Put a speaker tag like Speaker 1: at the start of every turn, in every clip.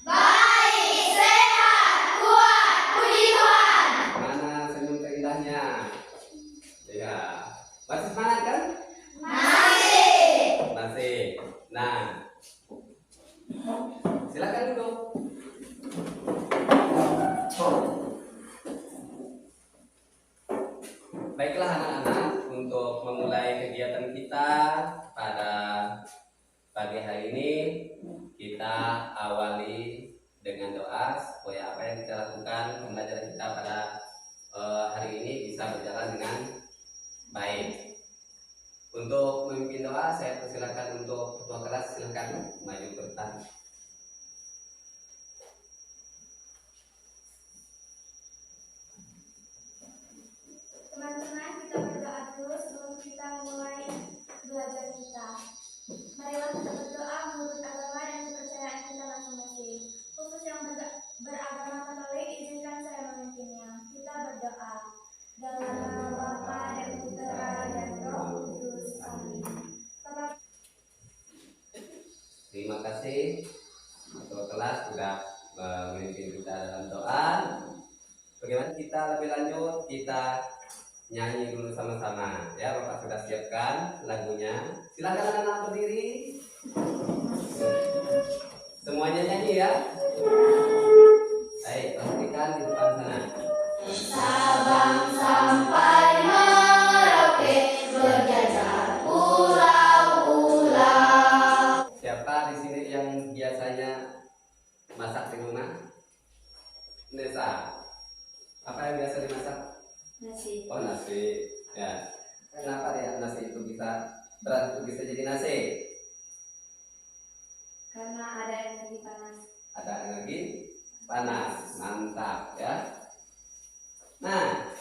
Speaker 1: Baik, sehat, kuat, puji Tuhan.
Speaker 2: Mana senyum terindahnya? Ya, masih semangat kan? Masih. Nah, silakan duduk. Baiklah anak-anak, untuk memulai kegiatan kita pada pagi hari ini, kita awali dengan doa supaya apa yang kita lakukan pembelajaran kita pada hari ini bisa berjalan dengan baik. Untuk memimpin doa, saya persilakan untuk ketua kelas, silakan maju ke depan.
Speaker 3: Teman-teman, kita berdoa dulu sebelum kita mulai belajar kita. Marilah kita berdoa menurut agama dan kepercayaan kita masing-masing. Khusus yang beragama Katolik, izinkan saya memimpinnya. Kita berdoa. Dalam nama Bapa dan Putra dan Roh Kudus. Amin.
Speaker 2: Terima kasih ketua kelas sudah memimpin kita dalam doa. Bagaimana kita lebih lanjut, kita nyanyi dulu sama-sama ya. Bapak sudah siapkan lagunya, silakan anak-anak berdiri, semuanya nyanyi ya. Baik, pastikan di depan sana.
Speaker 1: Sabang sampai Merauke berjajar pulau-pulau.
Speaker 2: Siapa di sini yang biasanya masak di rumah? Nesa. Apa yang biasa dimasak?
Speaker 3: Nasi.
Speaker 2: Oh, nasi. Ya. Kenapa ya nasi itu bisa berat itu bisa jadi nasi?
Speaker 3: Karena ada energi panas.
Speaker 2: Ada energi panas. Mantap ya. Nah,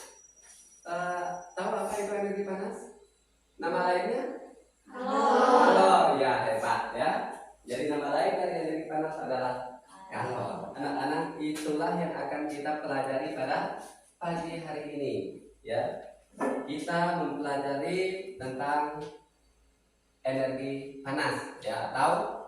Speaker 2: tahu apa itu energi panas? Nama lainnya? Kalor. Ya, hebat ya. Jadi nama lain dari energi panas adalah kalor. Anak-anak, itulah yang akan kita pelajari pada pagi hari ini ya. Kita mempelajari tentang energi panas ya, atau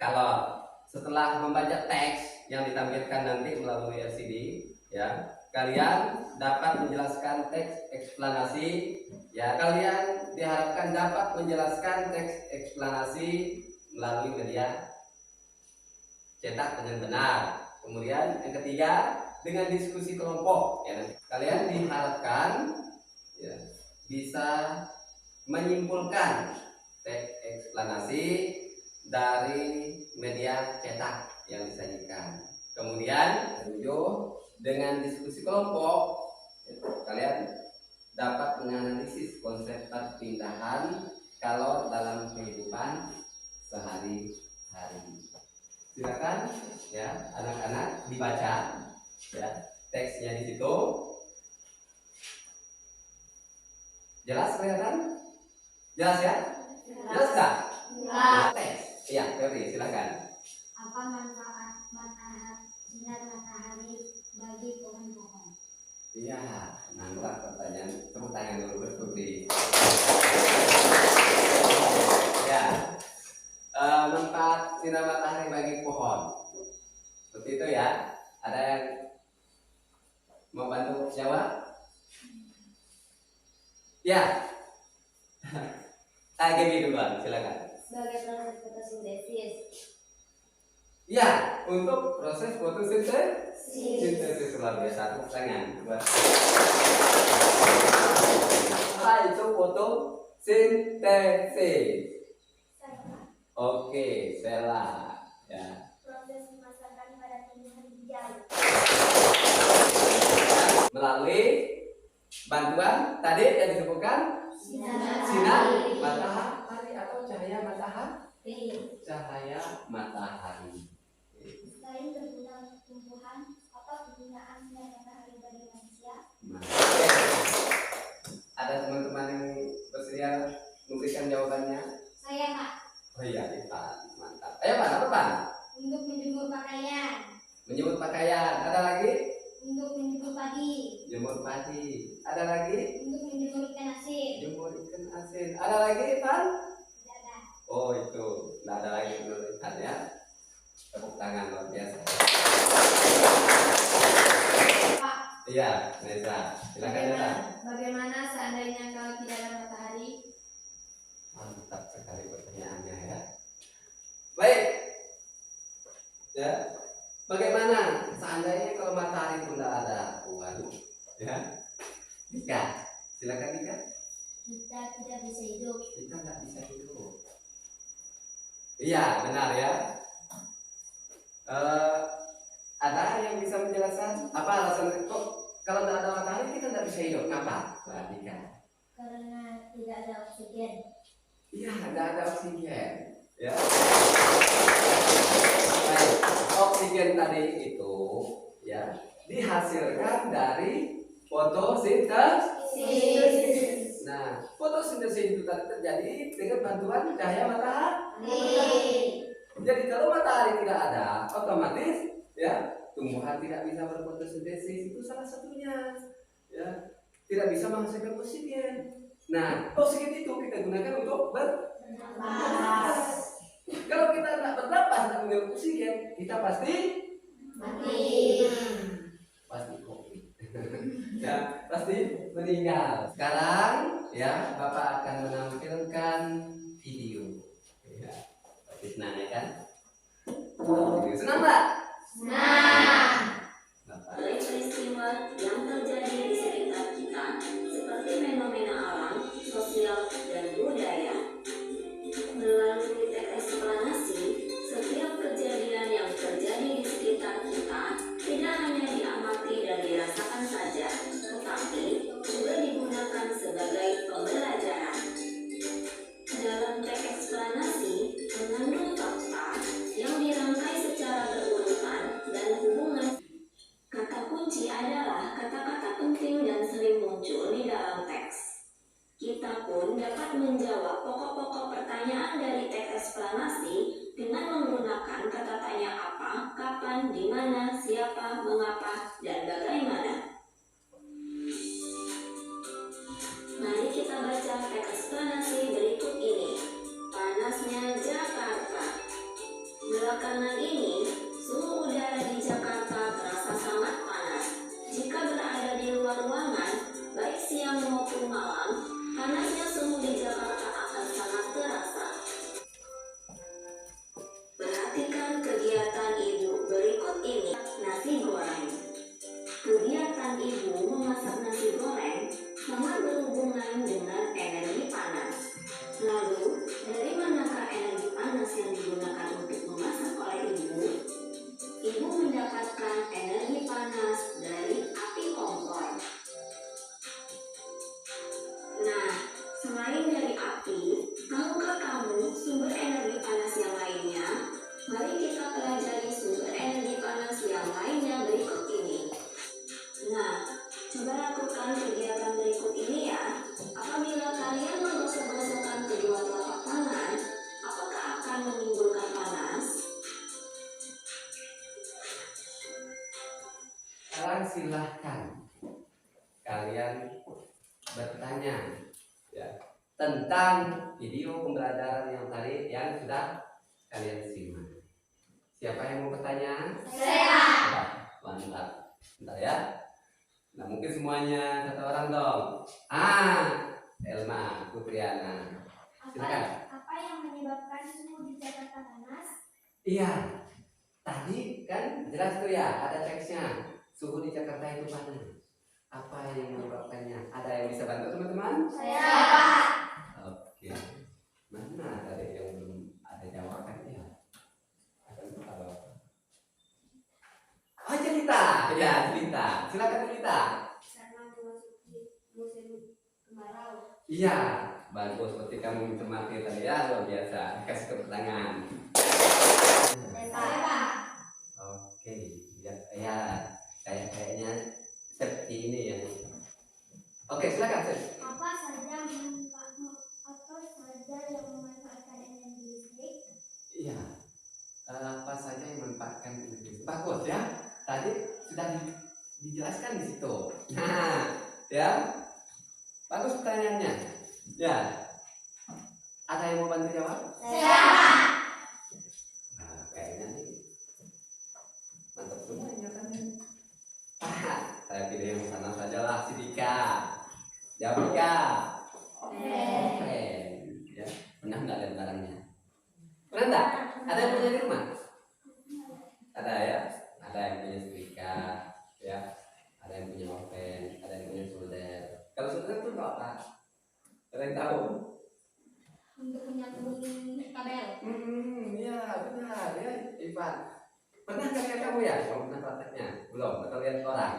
Speaker 2: kalor. Setelah membaca teks yang ditampilkan nanti melalui LCD ya, kalian dapat menjelaskan teks eksplanasi ya. Kalian diharapkan dapat menjelaskan teks eksplanasi melalui media cetak dengan benar. Kemudian yang ketiga, dengan diskusi kelompok ya. Kalian diharapkan ya, bisa menyimpulkan teks eksplanasi dari media cetak yang disajikan. Kemudian dengan diskusi kelompok kalian dapat menganalisis konsep perpindahan kalor dalam kehidupan sehari-hari. Silakan ya anak-anak dibaca ya teksnya di situ. Jelas kelihatan? Jelas ya? Jelas nggak? Teks. Iya, Ferry, silakan.
Speaker 3: Apa manfaat sinar matahari bagi pohon-pohon?
Speaker 2: Iya, mantap pertanyaan. Tepuk tangan dulu bertubi. Ya, manfaat sinar matahari bagi pohon. Seperti itu ya. Ada yang mau bantu jawab? Ya. Gini duluan, silakan.
Speaker 3: Sebagai proses fotosintesis.
Speaker 2: Ya, untuk proses fotosintesis luar biasa. Tepuk tangan buat. Apa itu fotosintesis? Oke, Sela ya.
Speaker 3: Proses pemasakan pada tumbuhan hijau.
Speaker 2: Melalui bantuan tadi yang disebutkan sinar matahari atau cahaya matahari. Cahaya matahari.
Speaker 3: Selain berguna untuk tumbuhan, apa kegunaan sinar matahari bagi manusia?
Speaker 2: Ada teman-teman yang bersedia memberikan jawabannya?
Speaker 3: Saya, Pak.
Speaker 2: Oh iya, Pak. Mantap. Ayo Pak, apa Pak?
Speaker 3: Untuk menjemur pakaian.
Speaker 2: Menjemur pakaian. Ada lagi?
Speaker 3: Untuk menjemur padi.
Speaker 2: Jemur padi. Ada lagi?
Speaker 3: Untuk menjemur ikan asin.
Speaker 2: Jemur ikan asin. Ada lagi, Pak?
Speaker 3: Tidak ada.
Speaker 2: Oh itu, tidak ada lagi penulisan ya. Tepuk tangan luar biasa.
Speaker 3: Pak,
Speaker 2: Iya, Nesa. Silakan Nesa.
Speaker 3: bagaimana seandainya kalau tidak ada matahari?
Speaker 2: Mantap sekali pertanyaannya ya. Baik. Ya. Bagaimana seandainya kalau matahari pun tidak ada? Waduh. Ya. Dika. Silakan Dika.
Speaker 3: Kita tidak bisa hidup.
Speaker 2: Kita nggak bisa hidup. Iya, benar ya. Ada yang bisa menjelaskan apa alasan kok kalau tidak ada matahari kita tidak bisa hidup? Kenapa? Wah, Dika.
Speaker 3: Karena tidak ada oksigen.
Speaker 2: Iya, tidak ada oksigen. Ya. Baik, oksigen tadi itu ya dihasilkan dari fotosintesis. Nah, fotosintesis itu tadi terjadi dengan bantuan cahaya matahari. Jadi kalau matahari tidak ada, otomatis ya tumbuhan tidak bisa berfotosintesis, itu salah satunya. Ya, tidak bisa menghasilkan oksigen. Nah, oksigen itu kita gunakan untuk bernapas. Kalau kita tidak bernapas, tidak mengambil oksigen, kita pasti pasti kopi. Ya, pasti meninggal. Sekarang ya Bapak akan menampilkan video. Ya, pasti senang ya kan? Senang Mbak?
Speaker 1: Senang.
Speaker 2: Bapak.
Speaker 4: Oleh peristiwa yang terjadi di sekitar kita, seperti fenomena alam, sosial, dan budaya. Melalui teknik eksplanasi, setiap kejadian yang terjadi di sekitar kita tidak hanya diamati dan dirasakan saja, tetapi juga digunakan sebagai pembelajaran. Dalam teks eksplanasi mengandung fakta yang dirangkai secara berurutan dan hubungan. Kata kunci adalah kata-kata penting dan sering muncul di dalam teks. Kita pun dapat menjawab pokok-pokok pertanyaan dari teks eksplanasi dengan menggunakan kata tanya apa, kapan, di mana, siapa, mengapa, dan bagaimana. Mari kita baca teks eksplanasi berikut ini. Panasnya Jakarta. Belakangan ini, suhu udara di Jakarta terasa sangat panas. Jika berada di luar ruangan, baik siang maupun malam, panasnya suhu di Jakarta akan sangat terasa. Perhatikan kegiatan ibu berikut ini. Nasi goreng. Kegiatan ibu memasak nasi goreng sangat berhubungan dengan energi panas. Lalu, dari manakah energi panas yang digunakan untuk memasak oleh ibu? Ibu mendapatkan energi panas dari api kompor. Nah, selain dari api, tahukah kamu sumber energi panas yang lainnya? Mari kita pelajari sumber energi panas yang lainnya berikut ini. Nah, coba lakukan kegiatan berikut ini ya. Apabila kalian menggosok-gosokkan kedua telapak tangan, apakah akan menimbulkan panas?
Speaker 2: Sekarang silahkan kalian bertanya ya, tentang video pembelajaran yang tadi yang sudah kalian simak. Siapa yang mau bertanya?
Speaker 1: Saya.
Speaker 2: Mantap. Bentar ya. Nah, mungkin semuanya satu orang dong. Elma Putriana. Silakan.
Speaker 3: Apa yang menyebabkan suhu di Jakarta panas?
Speaker 2: Iya. Tadi kan jelas tuh ya, ada teksnya. Suhu di Jakarta itu panas. Apa yang menyebabkannya? Ada yang bisa bantu teman-teman?
Speaker 1: Saya.
Speaker 2: Oke. Mana tadi yang belum ada jawabannya? Oh, cerita. Ya, cerita. Silakan cerita.
Speaker 3: Karena memasuki musim kemarau.
Speaker 2: Iya, bagus. Seperti kamu mencermati tadi ya, luar biasa. Kasih tepuk tangan.
Speaker 1: Saya.
Speaker 2: Oke, ya, kayaknya seperti ini ya. Oke, silakan. Sep.
Speaker 3: Apa saja yang memanfaatkan energi listrik?
Speaker 2: Iya. Apa saja yang memanfaatkan energi? Bagus ya. Tadi sudah dijelaskan di situ. Nah, ya. Bagus pertanyaannya. Ya. Ada yang mau bantu jawab?
Speaker 1: Saya.
Speaker 2: Nah, kayaknya nih Jawab tiga.
Speaker 1: Pen.
Speaker 2: Pen. Ya. Pernah nggak lihat barangnya? Pernah nggak? Ada yang punya di rumah? Ada ya. Ada yang punya setrika, ya. Ada yang punya pen, ada yang punya solder. Kalau solder itu apa? Ada yang tahu?
Speaker 1: Untuk menyambung kabel.
Speaker 2: Ya benar ya, Ivan. Pernah kan lihat kamu ya? Kamu pernah prakteknya? Belum? Atau lihat orang?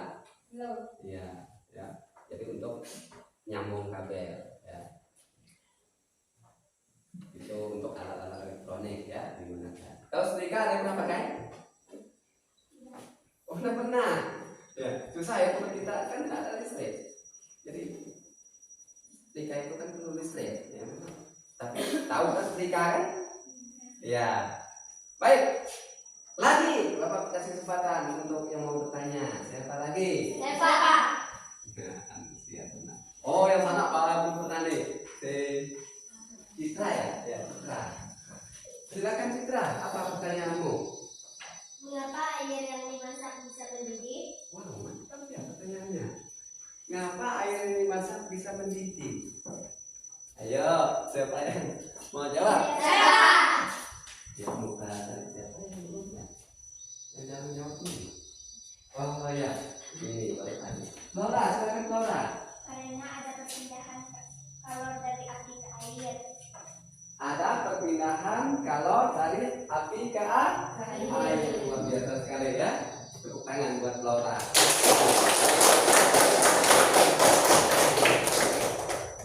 Speaker 1: Belum.
Speaker 2: Iya, ya. Jadi untuk nyambung kabel, ya. Itu untuk alat-alat elektronik ya digunakan. Kalau setrika ada yang pernah pakai? Oh, pernah. Ya, susah ya kalau kita kan tidak ada listrik. Jadi setrika itu kan perlu listrik, ya. Tapi tahu kan setrika kan? Ya. Baik. Lagi, Bapak kasih kesempatan untuk yang mau bertanya. Siapa lagi?
Speaker 1: Siapa?
Speaker 2: Antusias benar. Oh, yang mana Pak belum pernah nih? Si Citra ya? Ya, Citra. Silakan Citra, apa pertanyaanmu?
Speaker 3: Mengapa air yang dimasak bisa mendidih?
Speaker 2: Wow, mantap ya pertanyaannya. Ngapa air yang dimasak bisa mendidih? Ayo, siapa yang mau jawab?
Speaker 1: Saya.
Speaker 2: Ya, muka dari siapa yang belum ya? Yang jangan jawab dulu. Oh ya, ini boleh tanya. Laura, silakan Laura.
Speaker 3: Karena ada perpindahan kalor dari api ke air.
Speaker 2: Ada perpindahan kalor dari api ke air. Luar biasa sekali ya. Tepuk tangan buat Laura.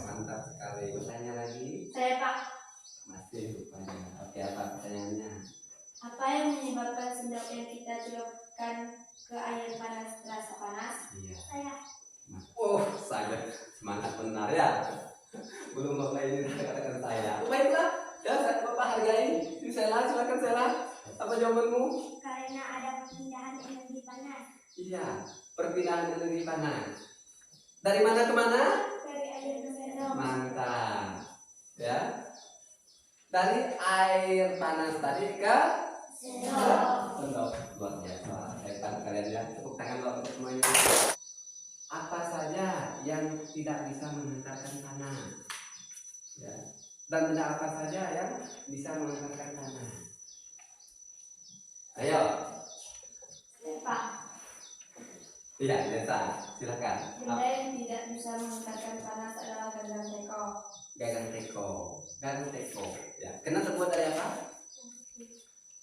Speaker 2: Mantap sekali. Bertanya lagi?
Speaker 1: Saya Pak.
Speaker 2: Masih rupanya. Oke, apa pertanyaannya?
Speaker 1: Apa yang menyebabkan sendok yang kita celupkan ke air panas terasa panas?
Speaker 2: Iya.
Speaker 3: Saya.
Speaker 2: Oh, saya semangat benar ya. Belum Bapak ini katakan saya. Baiklah, ya Bapak hargai. Sela, silakan Sela. Apa jawabanmu?
Speaker 3: Karena ada perpindahan energi panas
Speaker 2: Iya, perpindahan energi panas. Dari mana ke mana?
Speaker 3: dari air ke sendok.
Speaker 2: Mantap. Ya. Dari air panas tadi ke sendok. Luar biasa. Hebat kalian ya. Tepuk tangan buat semuanya. Apa saja yang tidak bisa menghantarkan panas? Ya. Dan benda apa saja yang bisa menghantarkan panas? Ayo.
Speaker 1: Pak.
Speaker 2: Iya, biasa. Silakan.
Speaker 1: Benda yang tidak bisa menghantarkan panas adalah gagang teko.
Speaker 2: Gagang teko. Gagang teko. Ya. Kena terbuat dari apa?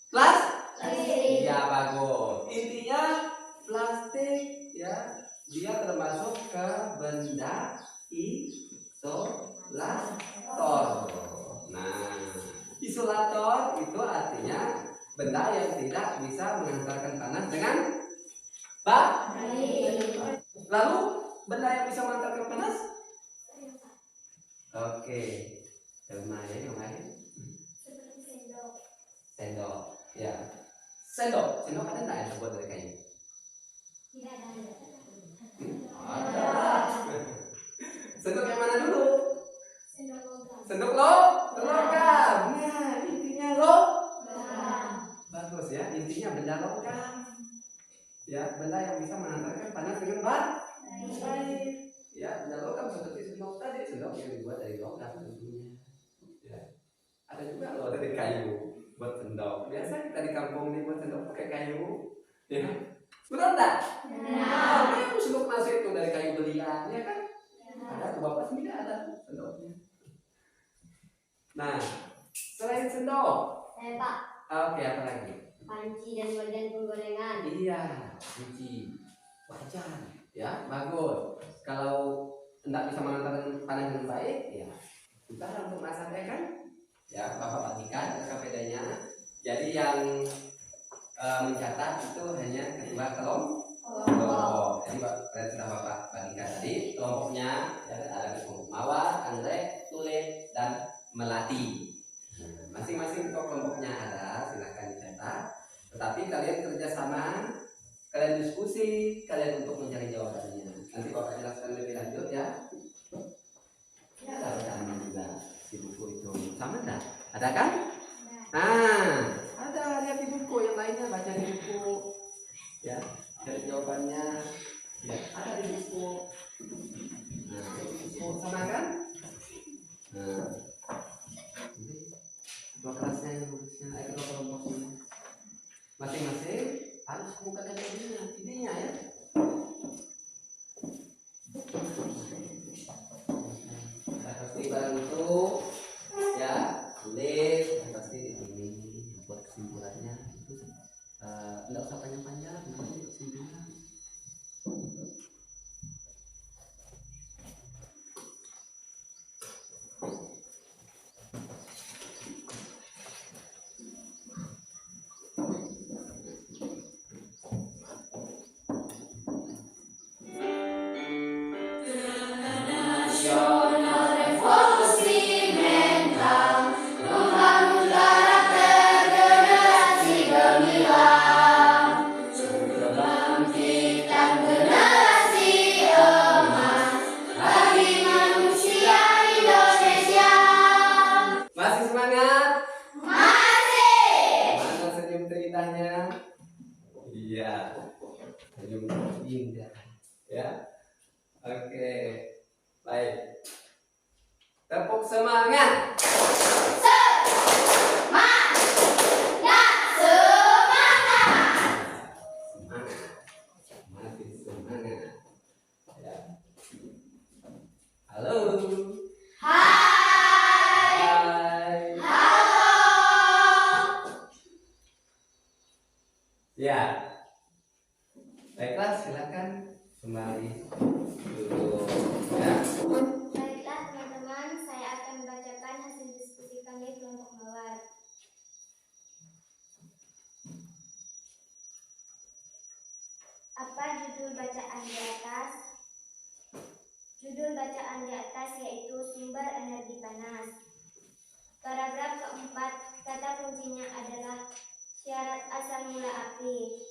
Speaker 2: Plastik. Ya, bagus. Intinya plastik ya, dia termasuk ke benda isolator. Nah, isolator itu artinya benda yang tidak bisa menghantarkan panas dengan lalu benda yang bisa menghantarkan panas? Oke. Lumayan yang lain.
Speaker 3: Seperti sendok.
Speaker 2: Sendok. Ya. Sendok. Sendok ada nggak yang terbuat dari kayu?
Speaker 3: Tidak ada.
Speaker 2: Ada. Sendok yang mana dulu?
Speaker 3: Sendok logam.
Speaker 2: Sendok logam. Nah, intinya
Speaker 3: Logam.
Speaker 2: bagus ya. Intinya benda logam. Ya, benda yang bisa menghantarkan panas dengan baik. Ya, benda logam seperti sendok tadi. Sendok yang dibuat dari logam tentunya. Ya. Ada juga loh dari kayu buat sendok. Biasa kita di kampung nih buat sendok pakai kayu. Ya. Benar enggak? Nah, sendok nasi itu dari kayu belian, ya kan? Ada tuh Bapak sendiri ada sendoknya. Nah, selain sendok,
Speaker 1: Saya Pak.
Speaker 2: oke apa lagi?
Speaker 1: Panci dan wajan penggorengan.
Speaker 2: Iya, cuci wajan, ya bagus. Kalau tidak bisa mengantarkan panas dengan baik, ya kita untuk masak ya kan? Ya Bapak bagikan SKPD-nya. Jadi yang mencatat itu hanya kedua kelompok. Jadi kalian sudah Bapak bagikan tadi kelompoknya, ya, ada kelompok mawar, anggrek, tule, dan melati. Masing-masing kelompoknya ada, silakan dicatat. Tetapi kalian kerjasama, kalian diskusi, kalian untuk mencari jawabannya. Nanti Bapak jelaskan lebih lanjut ya. Ya ada bacaan juga di buku itu. Sama enggak? Ada kan? Nah, ada lihat di buku yang lainnya, baca di buku. Ya, cari jawabannya. Ya, ada di buku. Nah, di buku enggak usah panjang-panjang, nanti kesimpulan. Masih semangat? Mana senyum ceritanya? Iya, senyum indah. Ya, oke, baik. Tepuk semangat. Semangat, masih semangat. Ya. Halo. Hai. Ya. Baiklah, silakan kembali dulu ya.
Speaker 3: Baiklah teman-teman, saya akan membacakan hasil diskusi kami kelompok mawar. Apa judul bacaan di atas? Judul bacaan di atas yaitu sumber energi panas. Paragraf keempat, kata kuncinya adalah syarat asal mula api.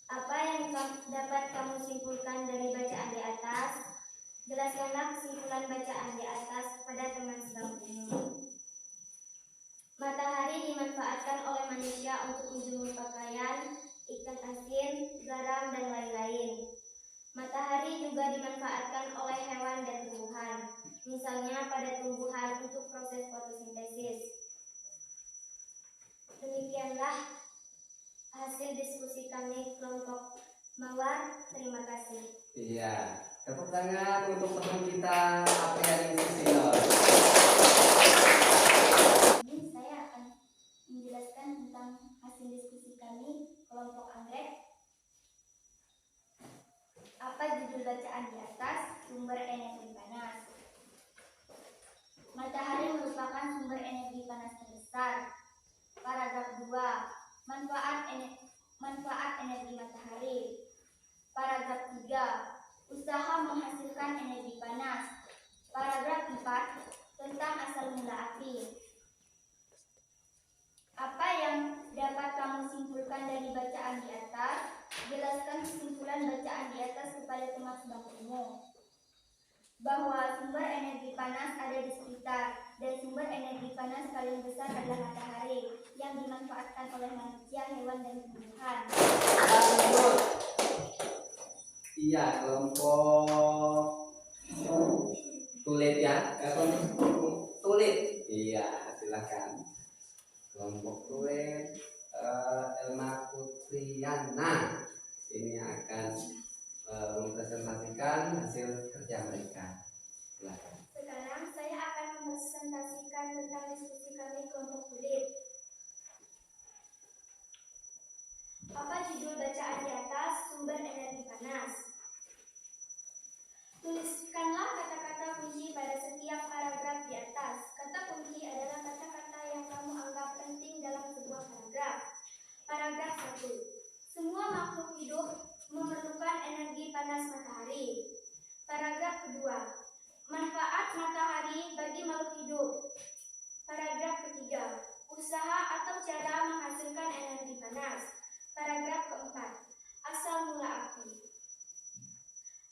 Speaker 3: Apa yang dapat kamu simpulkan dari bacaan di atas? Jelaskanlah kesimpulan bacaan di atas pada teman sebangkumu. Matahari dimanfaatkan oleh manusia untuk menjemur pakaian, ikan asin, garam, dan lain-lain. Matahari juga dimanfaatkan oleh hewan dan tumbuhan, misalnya pada tumbuhan untuk proses fotosintesis. Demikianlah hasil diskusi kami kelompok mawar. Terima kasih.
Speaker 2: Iya, tepuk tangan untuk teman kita Apriani Susilo.
Speaker 3: Ini saya akan menjelaskan tentang hasil diskusi kami kelompok anggrek. Apa judul bacaan di atas? Sumber energi panas. Matahari merupakan sumber energi panas terbesar. Paragraf 2. Manfaat energi matahari. Paragraf 3. Usaha menghasilkan energi panas. Paragraf 4. Tentang asal mula api. Apa yang dapat kamu simpulkan dari bacaan di atas? Jelaskan kesimpulan bacaan di atas kepada teman sebangkumu. Bahwa sumber energi panas ada di sekitar, dan sumber energi panas paling besar adalah matahari yang dimanfaatkan oleh manusia, hewan, dan tumbuhan.
Speaker 2: Lanjut. Iya, kelompok tulit ya. Kelompok tulit. Iya, silakan. Kelompok tulit Elma Putriana ini akan mempresentasikan hasil kerja mereka. Silakan.
Speaker 3: Sekarang saya akan mempresentasikan tentang diskusi kami kelompok tulit. Apa judul bacaan di atas? Sumber energi panas. Tuliskanlah kata-kata kunci pada setiap paragraf di atas. Kata kunci adalah kata-kata yang kamu anggap penting dalam sebuah paragraf. Paragraf 1. Semua makhluk hidup memerlukan energi panas matahari. Paragraf kedua. Manfaat matahari bagi makhluk hidup. Paragraf ketiga. Usaha atau cara menghasilkan energi panas. Paragraf keempat. Asal mula api.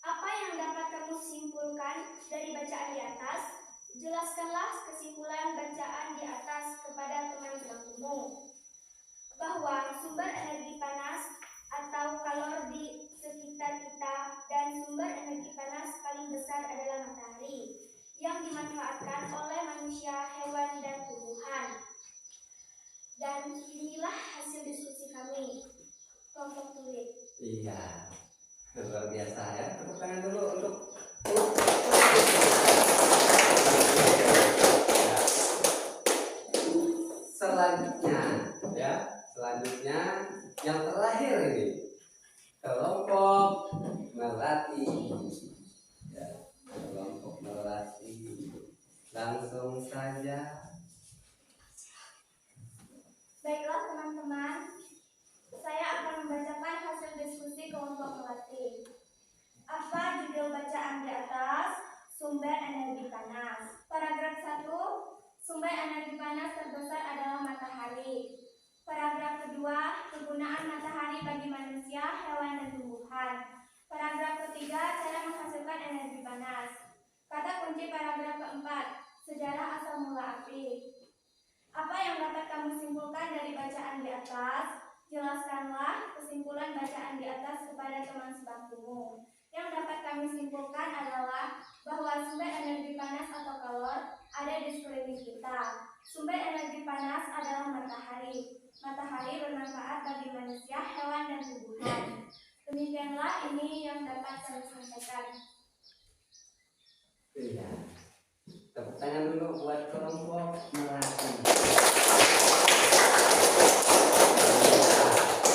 Speaker 3: Apa yang dapat kamu simpulkan dari bacaan di atas? Jelaskanlah kesimpulan bacaan di atas kepada teman sebangkumu. Bahwa sumber energi panas atau kalor di sekitar kita dan sumber energi panas paling besar adalah matahari yang dimanfaatkan oleh manusia, hewan, dan tumbuhan. Dan inilah hasil diskusi kami kelompok tulit.
Speaker 2: Iya, luar biasa ya. Tepuk tangan dulu untuk selanjutnya ya. Selanjutnya selanjutnya yang terakhir ini kelompok merati. Ya, kelompok merati. Langsung saja.
Speaker 3: Baiklah teman-teman, saya akan membacakan hasil diskusi kelompok melati. Apa judul bacaan di atas? Sumber energi panas. Paragraf 1, sumber energi panas terbesar adalah matahari. Paragraf kedua, kegunaan matahari bagi manusia, hewan, dan tumbuhan. Paragraf ketiga, cara menghasilkan energi panas. Kata kunci paragraf keempat, sejarah asal mula api. Apa yang dapat kamu simpulkan dari bacaan di atas? Jelaskanlah kesimpulan bacaan di atas kepada teman sebangkumu. Yang dapat kami simpulkan adalah bahwa sumber energi panas atau kalor ada di sekeliling kita. Sumber energi panas adalah matahari. Matahari bermanfaat bagi manusia, hewan, dan tumbuhan. Demikianlah ini yang dapat kami sampaikan.
Speaker 2: Iya. Tepuk tangan dulu buat kelompok merati.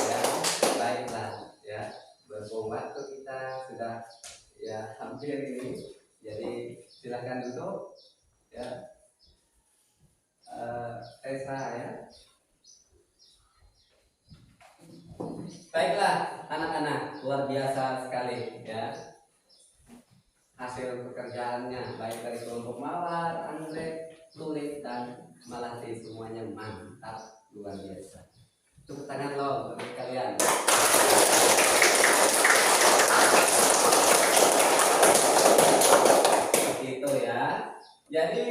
Speaker 2: Ya, baiklah ya. Berhubung waktu kita sudah ya hampir ini, jadi silakan duduk ya. Tessa ya. Baiklah anak-anak, luar biasa sekali ya hasil pekerjaannya, baik dari kelompok Mawar, Anggrek, Tulip, dan Melati, semuanya mantap, luar biasa. Tepuk tangan loh untuk kalian. Seperti itu ya. Jadi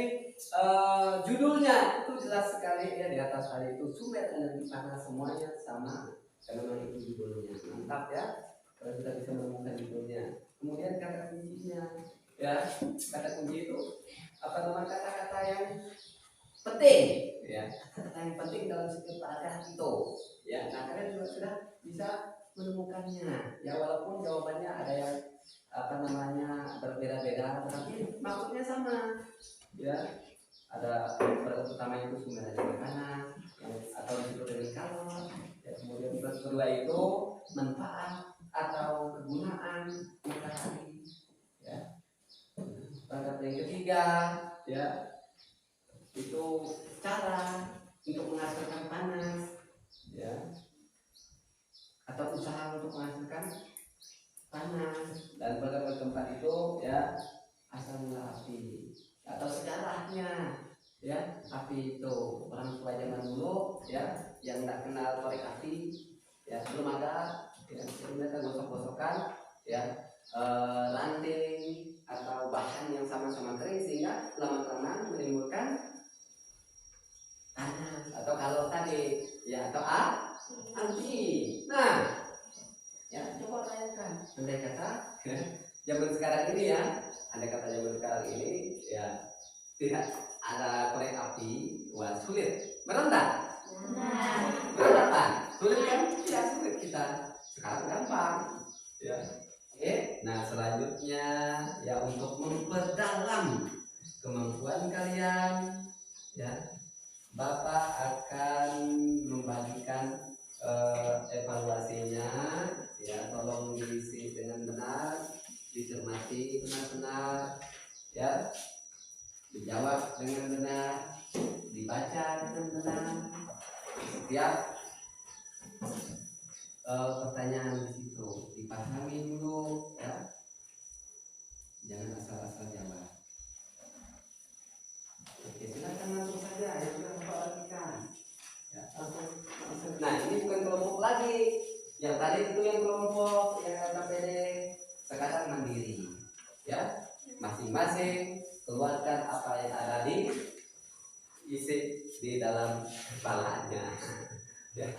Speaker 2: judulnya itu jelas sekali ya, di atas tadi itu sumber energi panas, semuanya sama. Karena memang itu judulnya mantap ya. Kalau kita bisa menemukan judulnya. Kemudian kata kuncinya ya, kata kunci itu apa nama kata-kata yang penting ya, kata-kata yang penting dalam setiap paragraf itu ya. Nah kalian juga sudah bisa menemukannya ya, walaupun jawabannya ada yang apa namanya berbeda-beda, tapi maksudnya sama ya. Ada pertama itu sumber energi panas atau disebut dengan kalor ya, kemudian kedua itu manfaat atau kegunaan matahari ya. Paragraf yang ketiga ya, itu cara untuk menghasilkan panas ya, atau usaha untuk menghasilkan panas. Dan paragraf keempat itu ya, asal mula api atau sejarahnya ya. Api itu orang tua zaman dulu ya, yang tidak kenal korek api ya, belum ada ya, mereka gosok-gosokan ya ranting atau bahan yang sama-sama kering, sehingga lama-kelamaan menimbulkan panas atau kalor tadi ya, atau api. Nah ya, coba bayangkan andai kata ya, zaman sekarang ini ya, andai kata zaman sekarang ini ya tidak ada korek api, wah sulit, benar enggak? Benar kan? Sulit kan? Tidak sulit kita. Sekarang gampang ya. Oke, nah selanjutnya ya, untuk memperdalam kemampuan kalian ya, Bapak akan membagikan evaluasinya ya. Tolong diisi dengan benar, dicermati benar-benar ya, dijawab dengan benar, dibaca dengan benar. Setiap pertanyaan di situ dipahami dulu ya, jangan asal-asal jawab. Oke, silakan langsung saja yang sudah Bapak bagikan ya, langsung. Nah ini bukan kelompok lagi, yang tadi itu yang kelompok yang KPD, sekarang mandiri ya. Masing-masing keluarkan apa yang ada di isi di dalam kepalanya ya.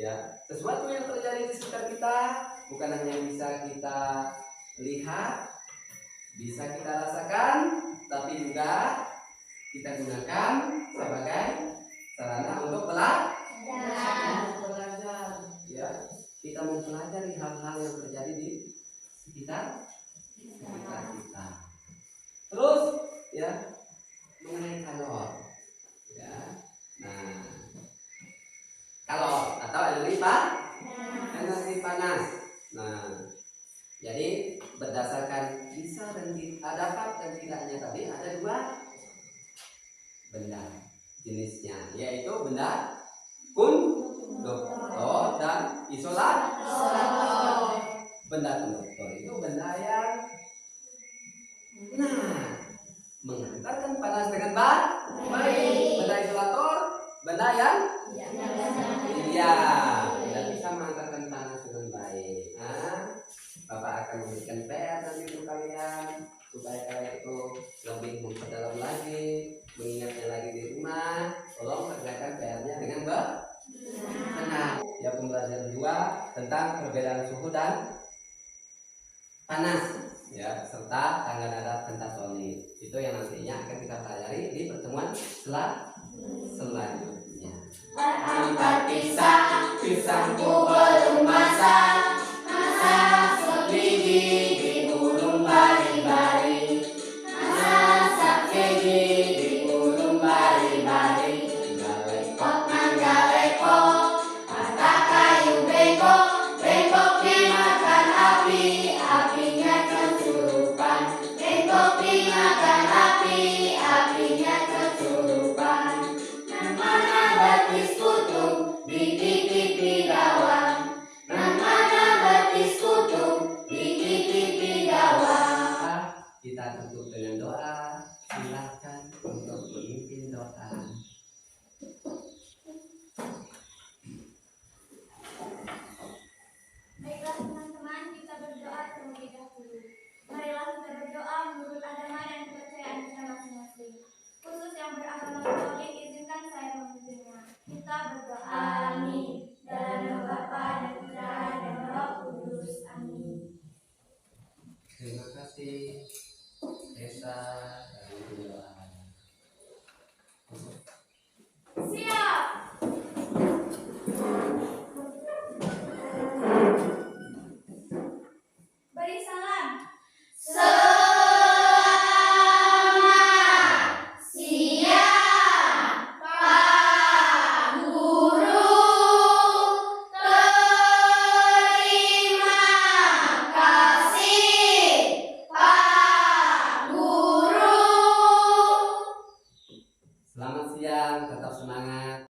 Speaker 2: ya, sesuatu yang terjadi di sekitar kita bukan hanya bisa kita lihat, bisa kita rasakan, tapi juga kita gunakan sebagai sarana untuk belajar. Ya, kita mempelajari hal-hal yang terjadi di sekitar kita. Terus ya, mengenai kalor, ya. Nah, kalor atau energi panas. Nah, jadi berdasarkan bisa dan dapat dan tidaknya tadi ada dua benda jenisnya, yaitu benda konduktor dan isolator. Benda konduktor itu benda yang mengantarkan panas dengan baik. Benda isolator benda yang tidak bisa mengantarkan panas dengan baik. Bapak akan memberikan PR nanti untuk kalian supaya kalian itu lebih memperdalam lagi, mengingatnya lagi di rumah. Tolong kerjakan PR-nya dengan benar. Ya, pembelajaran 2 tentang perbedaan suhu dan panas, ya, serta tangga nada pentatonit. Itu yang nantinya akan kita pelajari di pertemuan selanjutnya.
Speaker 1: Berangkat pisangku belum masak, sebiji digulung bari-bari, masak keji digulung bari-bari, galekok manggalekok, kata kayu bengkok, bengkok dimakan api, apinya kesurupan, bengkok dimakan api, apinya kesurupan. Mana betis kutu di pipi gawang, mana betis kutu di pipi gawang.
Speaker 2: Kita tutup dengan doa. Silakan untuk memimpin doa.
Speaker 3: Baiklah teman-teman, kita berdoa terlebih dahulu. Marilah kita berdoa menurut agama dan kepercayaan kita masing-masing. Khusus yang beragama Katolik, izinkan saya memimpinnya. Kita berdoa. Amin. Dalam nama Bapa dan Putra dan Roh Kudus. Amin.
Speaker 2: Terima kasih Esa dari doa.
Speaker 3: Siap. Beri salam.
Speaker 1: Selamat siang, Pak Guru. Terima kasih, Pak Guru.
Speaker 2: Selamat siang, tetap semangat.